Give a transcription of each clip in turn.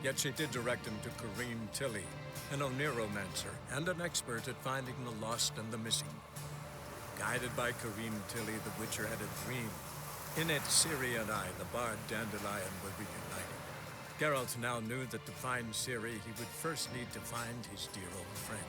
Yet she did direct him to Kareem Tilly, an Oniromancer and an expert at finding the lost and the missing. Guided by Kareem Tilly, the Witcher had a dream. In it, Ciri and I, the bard Dandelion, were reunited. Geralt now knew that to find Ciri, he would first need to find his dear old friend.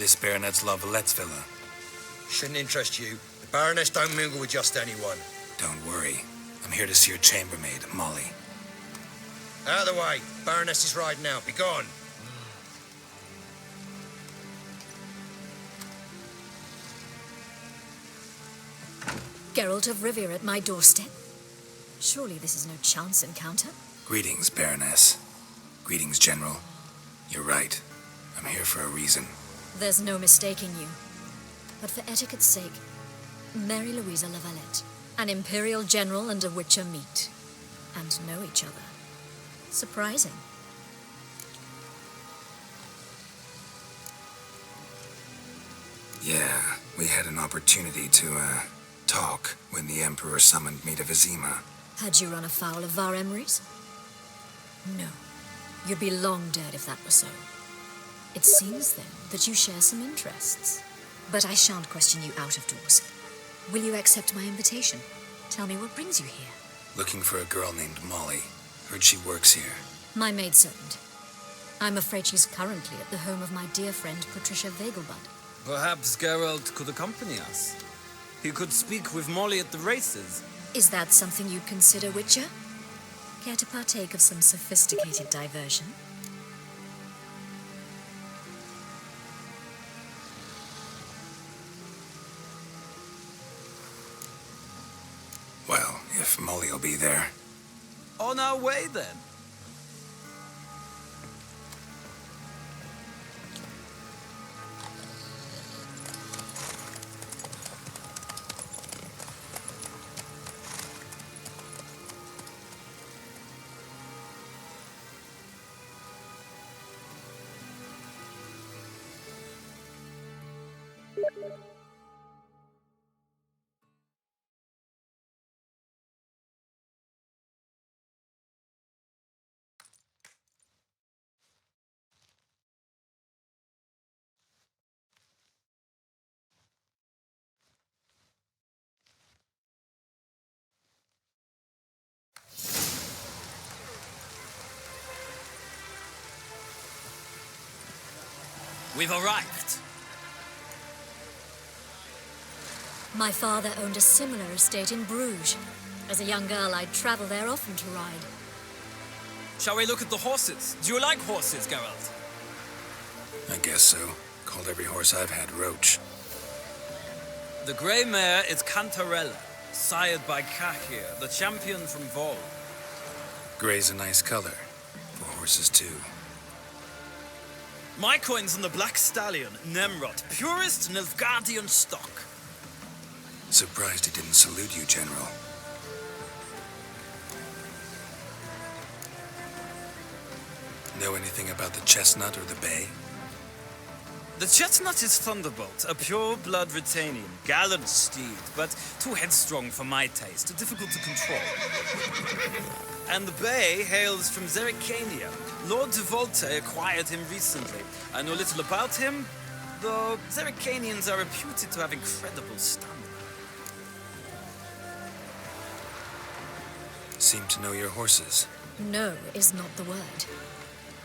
This Baronet's La Vallette's villa. Shouldn't interest you. The Baroness don't mingle with just anyone. Don't worry. I'm here to see your chambermaid, Molly. Out of the way. Baroness is riding out. Be gone. Geralt of Rivia at my doorstep? Surely this is no chance encounter? Greetings, Baroness. Greetings, General. You're right. I'm here for a reason. There's no mistaking you. But for etiquette's sake, Mary Louisa La Valette, an Imperial General and a Witcher meet. And know each other. Surprising. Yeah, we had an opportunity to, talk when the Emperor summoned me to Vizima. Had you run afoul of Var Emrys? No. You'd be long dead if that were so. It seems, then, that you share some interests. But I shan't question you out of doors. Will you accept my invitation? Tell me what brings you here. Looking for a girl named Molly. Heard she works here. My maidservant. I'm afraid she's currently at the home of my dear friend Patricia Vegelbud. Perhaps Geralt could accompany us. He could speak with Molly at the races. Is that something you'd consider, Witcher? Care to partake of some sophisticated diversion? Well, if Molly'll be there. On our way, then. We've arrived. My father owned a similar estate in Bruges. As a young girl, I'd travel there often to ride. Shall we look at the horses? Do you like horses, Geralt? I guess so. Called every horse I've had Roach. The grey mare is Cantarella, sired by Kahir, the champion from Vol. Gray's a nice color. For horses, too. My coin's on the black stallion, Nemrod, purest Nilfgaardian stock. Surprised he didn't salute you, General. Know anything about the chestnut or the bay? The chestnut is Thunderbolt, a pure-blood Retanian, gallant steed, but too headstrong for my taste, difficult to control. And the bay hails from Zericania. Lord de Volte acquired him recently. I know little about him, though Zericanians are reputed to have incredible stamina. Seem to know your horses. No is not the word.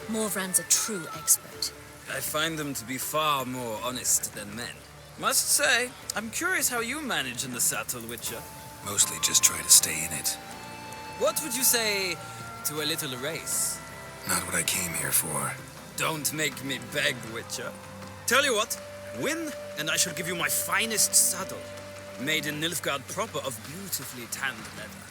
Morvran's a true expert. I find them to be far more honest than men. Must say, I'm curious how you manage in the saddle, Witcher. Mostly just try to stay in it. What would you say to a little race? Not what I came here for. Don't make me beg, Witcher. Tell you what, win, and I shall give you my finest saddle. Made in Nilfgaard proper of beautifully tanned leather.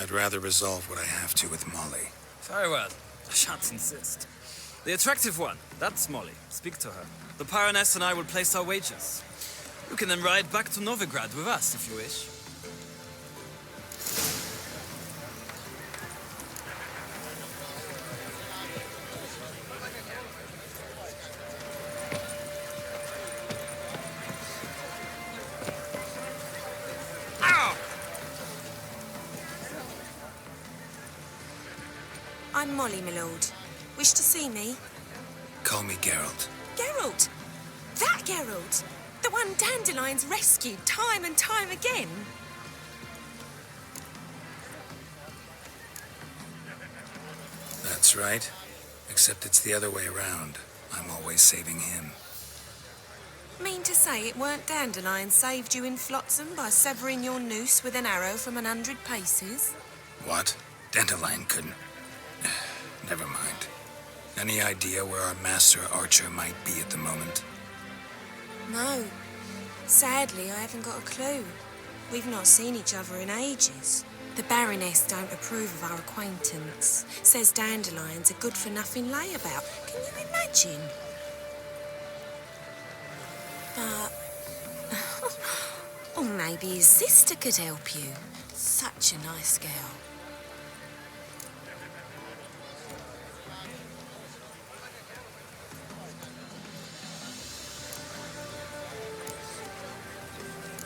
I'd rather resolve what I have to with Molly. Very well. I shan't insist. The attractive one, that's Molly. Speak to her. The Baroness and I will place our wagers. You can then ride back to Novigrad with us, if you wish. I'm Molly, my lord. Wish to see me? Call me Geralt. Geralt! That Geralt! The one Dandelion's rescued time and time again. That's right. Except it's the other way around. I'm always saving him. Mean to say it weren't Dandelion saved you in Flotsam by severing your noose with an arrow from 100 paces? What? Dandelion couldn't. Never mind. Any idea where our master archer might be at the moment? No. Sadly, I haven't got a clue. We've not seen each other in ages. The Baroness don't approve of our acquaintance. Says Dandelion's a good-for-nothing layabout. Can you imagine? But... or maybe his sister could help you. Such a nice girl.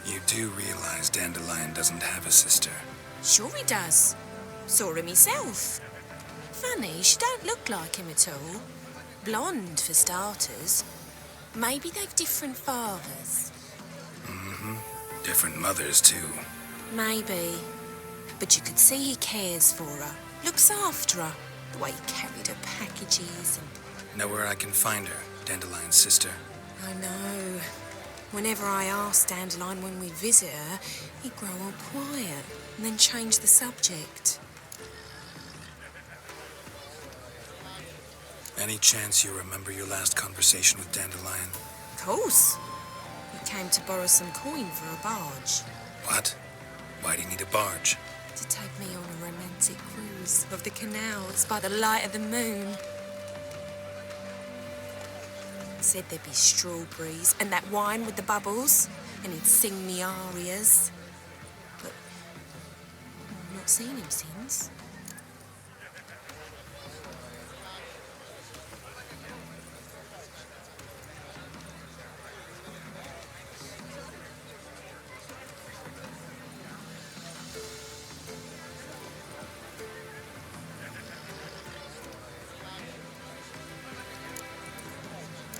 You do realize Dandelion doesn't have a sister. Sure he does. Saw him himself. Funny, she don't look like him at all. Blonde, for starters. Maybe they've different fathers. Mm-hmm. Different mothers, too. Maybe. But you could see he cares for her. Looks after her. The way he carried her packages and... Know where I can find her, Dandelion's sister? I know. Whenever I ask Dandelion when we visit her, he'd grow all quiet and then change the subject. Any chance you remember your last conversation with Dandelion? Of course. He came to borrow some coin for a barge. What? Why do you need a barge? To take me on a romantic cruise of the canals by the light of the moon. Said there'd be strawberries and that wine with the bubbles, and he'd sing me arias. But I've not seen him since.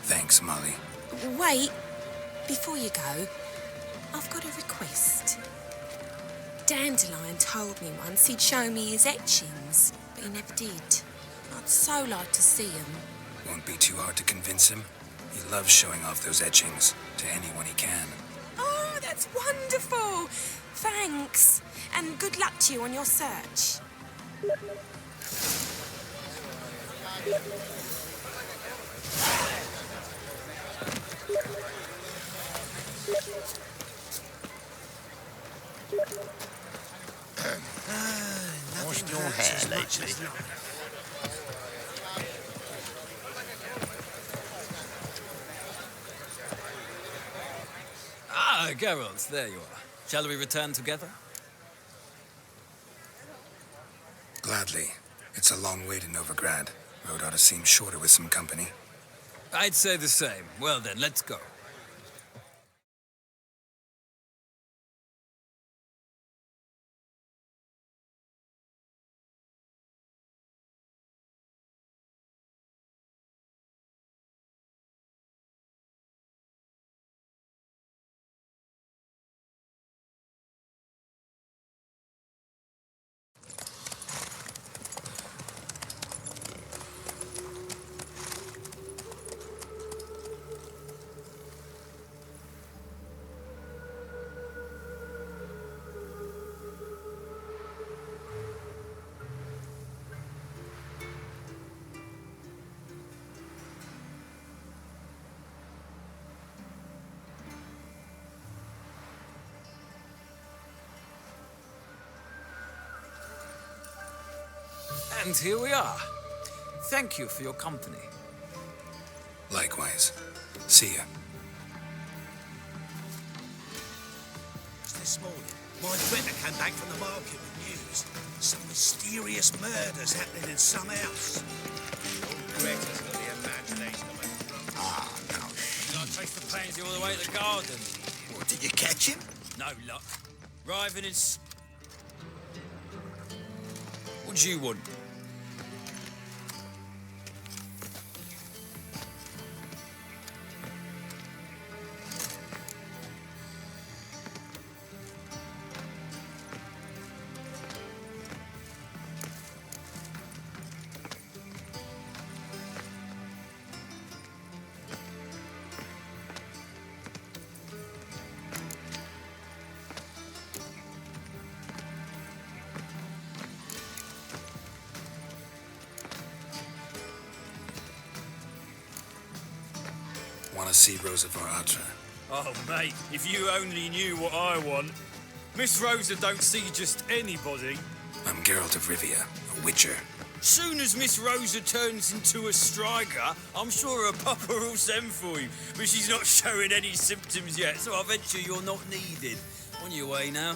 Thanks, Molly. Wait, before you go, I've got a request. Dandelion told me once he'd show me his etchings, but he never did. I'd so like to see them. Won't be too hard to convince him. He loves showing off those etchings to anyone he can. Oh, that's that's wonderful. Thanks. And good luck to you on your search. Washed your hair lately? Ah, Geralt, there you are. Shall we return together? Gladly. It's a long way to Novigrad. Road ought to seem shorter with some company. I'd say the same. Well then, let's go. And here we are. Thank you for your company. Likewise. See ya. This morning, my friend came back from the market with news. Some mysterious murders happening in some house. Greta's got the imagination of a drunk. Ah, no. I traced the pansy all the way to the garden. What, did you catch him? No luck. Arriving in... What do you want? Want to see Rosa Archer? Oh, mate, if you only knew what I want. Miss Rosa don't see just anybody. I'm Geralt of Rivia, a witcher. Soon as Miss Rosa turns into a striker, I'm sure her papa will send for you. But she's not showing any symptoms yet, so I venture you're not needed. On your way now.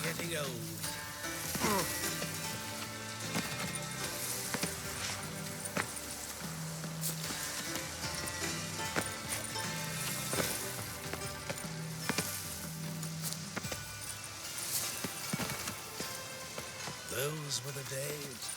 Getting old. Those were the days.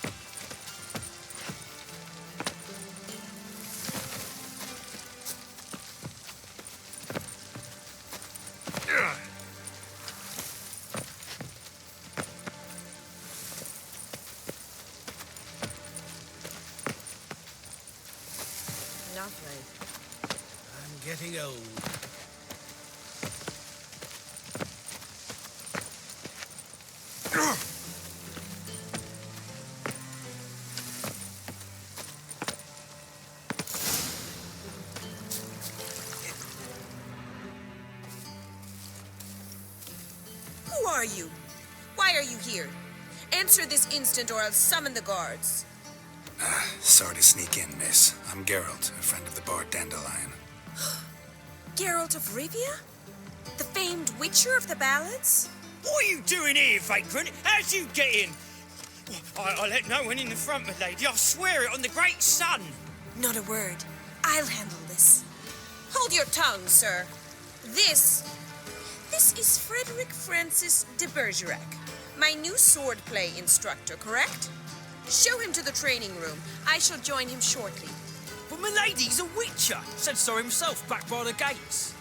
Lovely. I'm getting old. Who are you? Why are you here? Answer this instant or I'll summon the guards. Sorry to sneak in, miss. I'm Geralt, a friend of the bard Dandelion. Geralt of Rivia? The famed Witcher of the ballads? What are you doing here, vagrant? How'd you get in? I let no one in the front, my lady. I swear it on the great sun. Not a word. I'll handle this. Hold your tongue, sir. This is Frederick Francis de Bergerac, my new swordplay instructor, correct? Show him to the training room. I shall join him shortly. But my lady's a witcher. Said so himself back by the gates.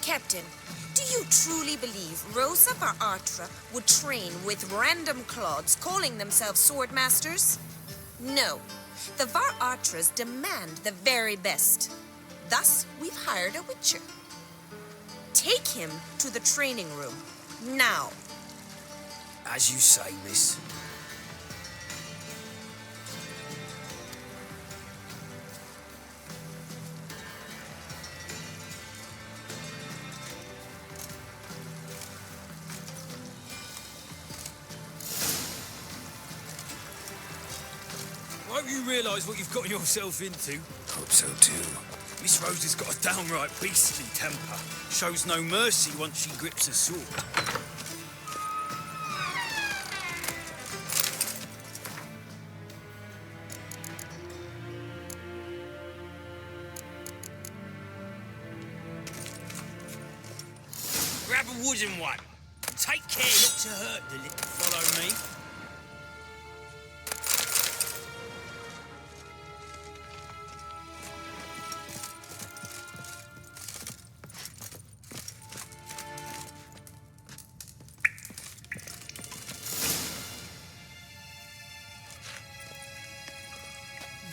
Captain, do you truly believe Rosa var Artra would train with random clods calling themselves swordmasters? No. The var Artras demand the very best. Thus, we've hired a witcher. Take him to the training room. Now. As you say, miss. Won't you realise what you've gotten yourself into? Hope so too. Miss Rose has got a downright beastly temper. Shows no mercy once she grips a sword. Grab a wooden one. Take care not to hurt the little. Follow me.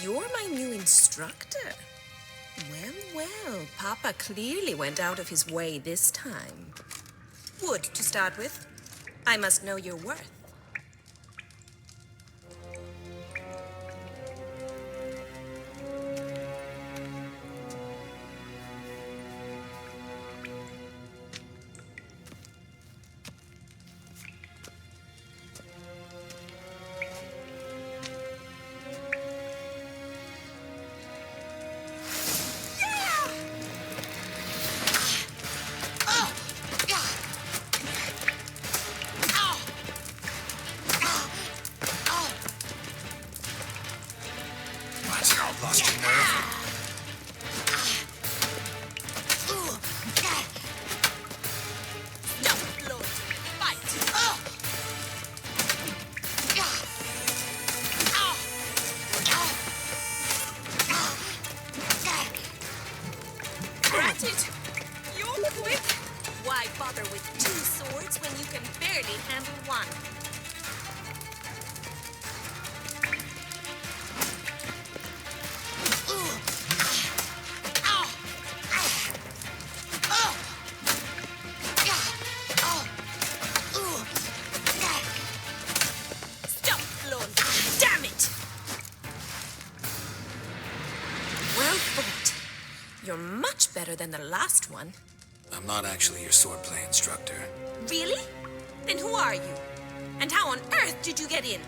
You're my new instructor. Well, Papa clearly went out of his way this time. Wood, to start with. I must know your worth. Lost your nerve? Stop, Lord. Fight. Granted. You're quick. Why bother with two swords when you can barely handle one? You're much better than the last one. I'm not actually your swordplay instructor. Really? Then who are you? And how on earth did you get in?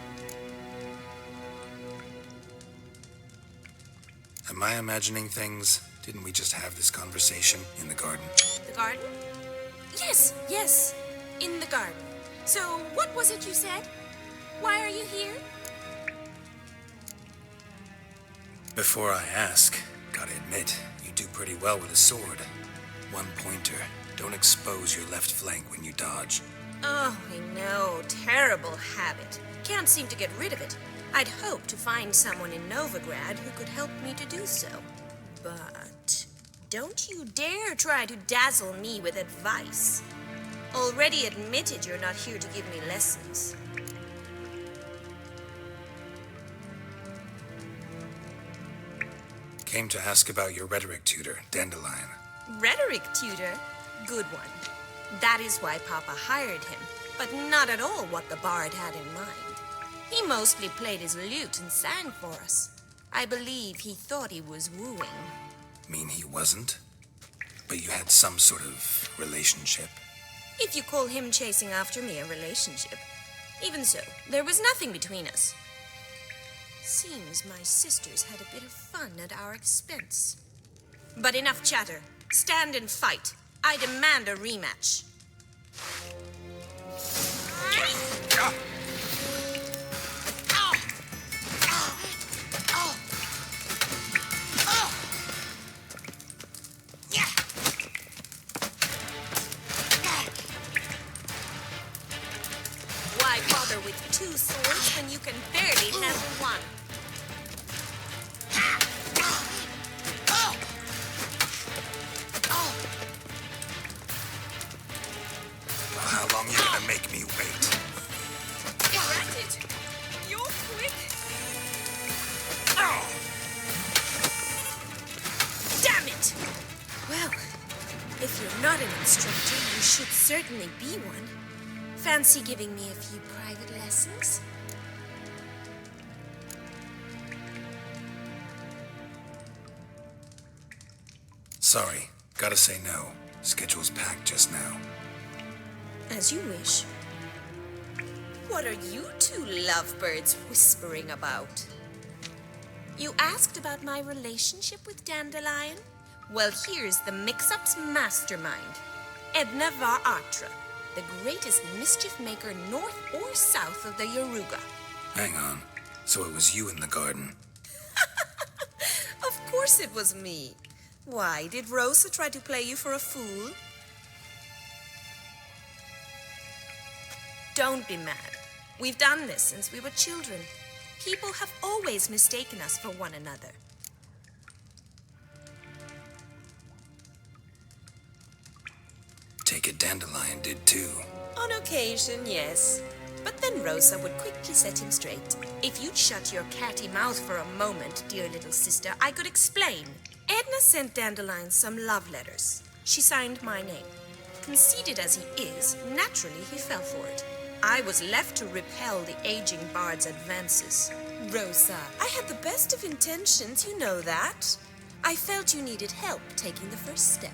Am I imagining things? Didn't we just have this conversation in the garden? The garden? Yes. In the garden. So, what was it you said? Why are you here? Before I ask, gotta admit, you do pretty well with a sword. One pointer. Don't expose your left flank when you dodge. Oh, I know. Terrible habit. Can't seem to get rid of it. I'd hope to find someone in Novigrad who could help me to do so. But don't you dare try to dazzle me with advice. Already admitted you're not here to give me lessons. Came to ask about your rhetoric tutor, Dandelion. Rhetoric tutor? Good one. That is why Papa hired him, but not at all what the bard had in mind. He mostly played his lute and sang for us. I believe he thought he was wooing. Mean he wasn't? But you had some sort of relationship? If you call him chasing after me a relationship. Even so, there was nothing between us. Seems my sisters had a bit of fun at our expense. But enough chatter. Stand and fight. I demand a rematch. Why bother with two swords when you can barely handle one? How long you gonna make me wait? You're at it. You're quick. Damn it! Well, if you're not an instructor, you should certainly be one. Fancy giving me a few private lessons? Sorry, gotta say no. Schedule's packed just now. As you wish. What are you two lovebirds whispering about? You asked about my relationship with Dandelion? Well, here's the mix-up's mastermind. Edna var Atra, the greatest mischief maker north or south of the Yaruga. Hang on. So it was you in the garden? Of course it was me. Why, did Rosa try to play you for a fool? Don't be mad. We've done this since we were children. People have always mistaken us for one another. Take it Dandelion did too. On occasion, yes. But then Rosa would quickly set him straight. If you'd shut your catty mouth for a moment, dear little sister, I could explain. Edna sent Dandelion some love letters. She signed my name. Conceited as he is, naturally he fell for it. I was left to repel the aging bard's advances. Rosa, I had the best of intentions, you know that. I felt you needed help taking the first step.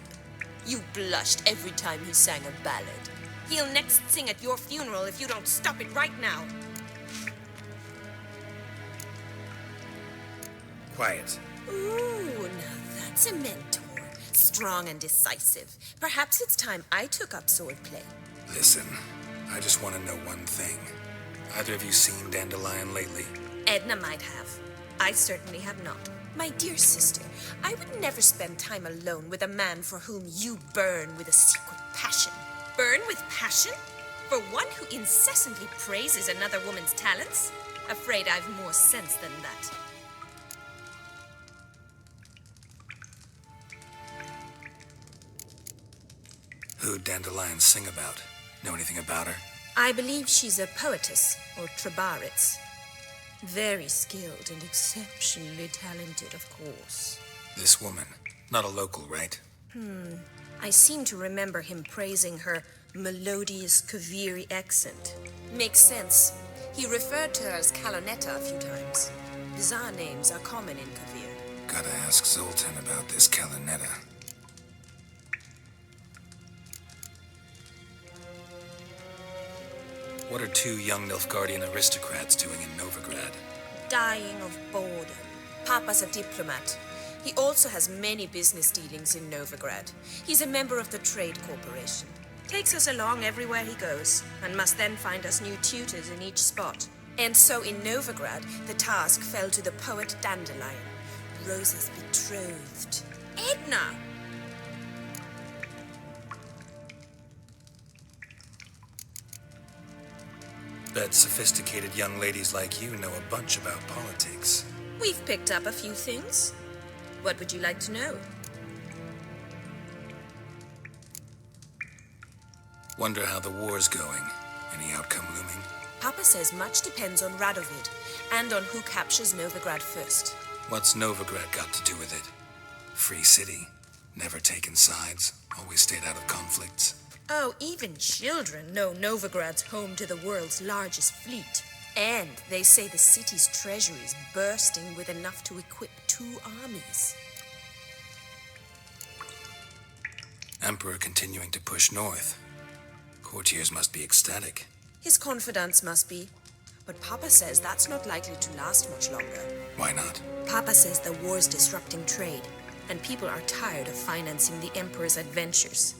You blushed every time he sang a ballad. He'll next sing at your funeral if you don't stop it right now. Quiet. Ooh, now that's a mentor. Strong and decisive. Perhaps it's time I took up swordplay. Listen, I just want to know one thing. Either of you seen Dandelion lately? Edna might have. I certainly have not. My dear sister, I would never spend time alone with a man for whom you burn with a secret passion. Burn with passion? For one who incessantly praises another woman's talents? Afraid I've more sense than that. Who'd Dandelion sing about? Know anything about her? I believe she's a poetess, or trabaritz. Very skilled and exceptionally talented, of course. This woman. Not a local, right? I seem to remember him praising her melodious Kaviri accent. Makes sense. He referred to her as Calonetta a few times. Bizarre names are common in Kavir. Gotta ask Zoltan about this Calonetta. What are two young Nilfgaardian aristocrats doing in Novigrad? Dying of boredom. Papa's a diplomat. He also has many business dealings in Novigrad. He's a member of the Trade Corporation. Takes us along everywhere he goes, and must then find us new tutors in each spot. And so in Novigrad, the task fell to the poet Dandelion, Rosa's betrothed. Edna! Bet sophisticated young ladies like you know a bunch about politics. We've picked up a few things. What would you like to know? Wonder how the war's going. Any outcome looming? Papa says much depends on Radovid, and on who captures Novigrad first. What's Novigrad got to do with it? Free city. Never taken sides. Always stayed out of conflicts. Oh, even children know Novigrad's home to the world's largest fleet. And they say the city's treasury is bursting with enough to equip 2 armies. Emperor continuing to push north. Courtiers must be ecstatic. His confidants must be. But Papa says that's not likely to last much longer. Why not? Papa says the war's disrupting trade. and people are tired of financing the Emperor's adventures.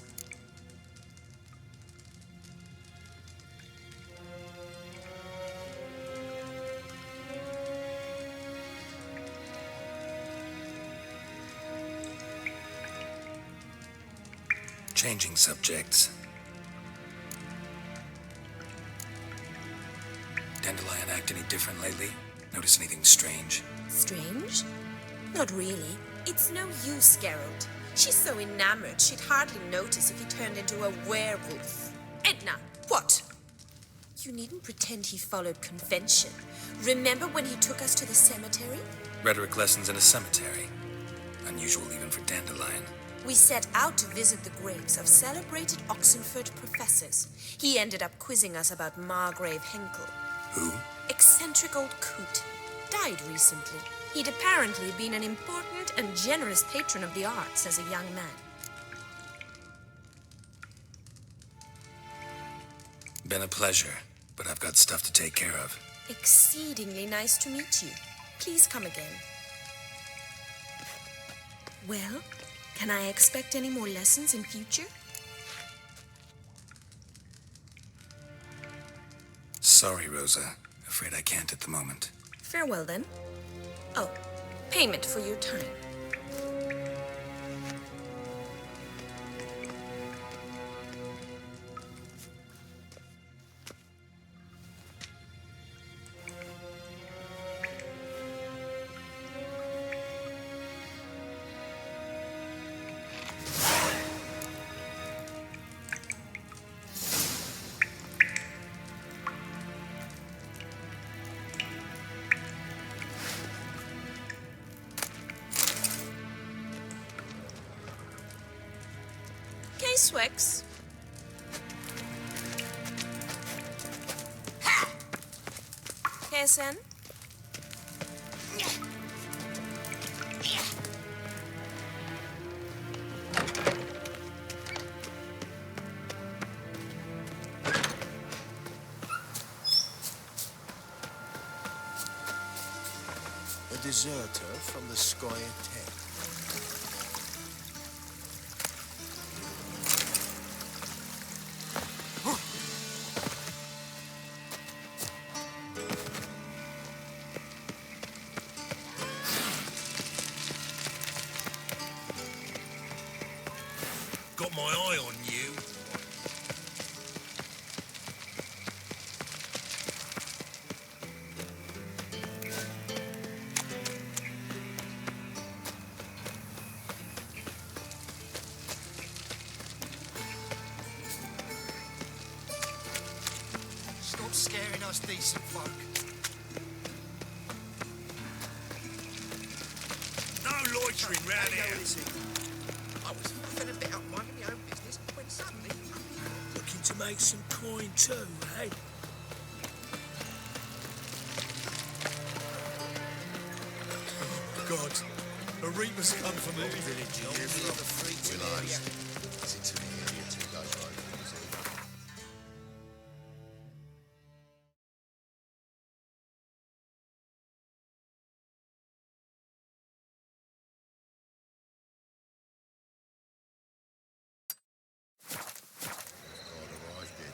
Changing subjects. Dandelion act any different lately? Notice anything strange? Strange? Not really. It's no use, Geralt. She's so enamored she'd hardly notice if he turned into a werewolf. Edna, what? You needn't pretend he followed convention. Remember when he took us to the cemetery? Rhetoric lessons in a cemetery. Unusual even for Dandelion. We set out to visit the graves of celebrated Oxenford professors. He ended up quizzing us about Margrave Henkel. Who? Eccentric old coot. Died recently. He'd apparently been an important and generous patron of the arts as a young man. Been a pleasure, but I've got stuff to take care of. Exceedingly nice to meet you. Please come again. Well, can I expect any more lessons in future? Sorry, Rosa. Afraid I can't at the moment. Farewell, then. Oh, payment for your time. Swix. Kessen? A deserter from the Squire Tech. Got my eye on you. Stop scaring us decent folk. No loitering round here. I was nothing about minding my own business when suddenly... Looking to make some coin too, eh? Oh, God. A reaper's come for me. Village, you realised. Is it too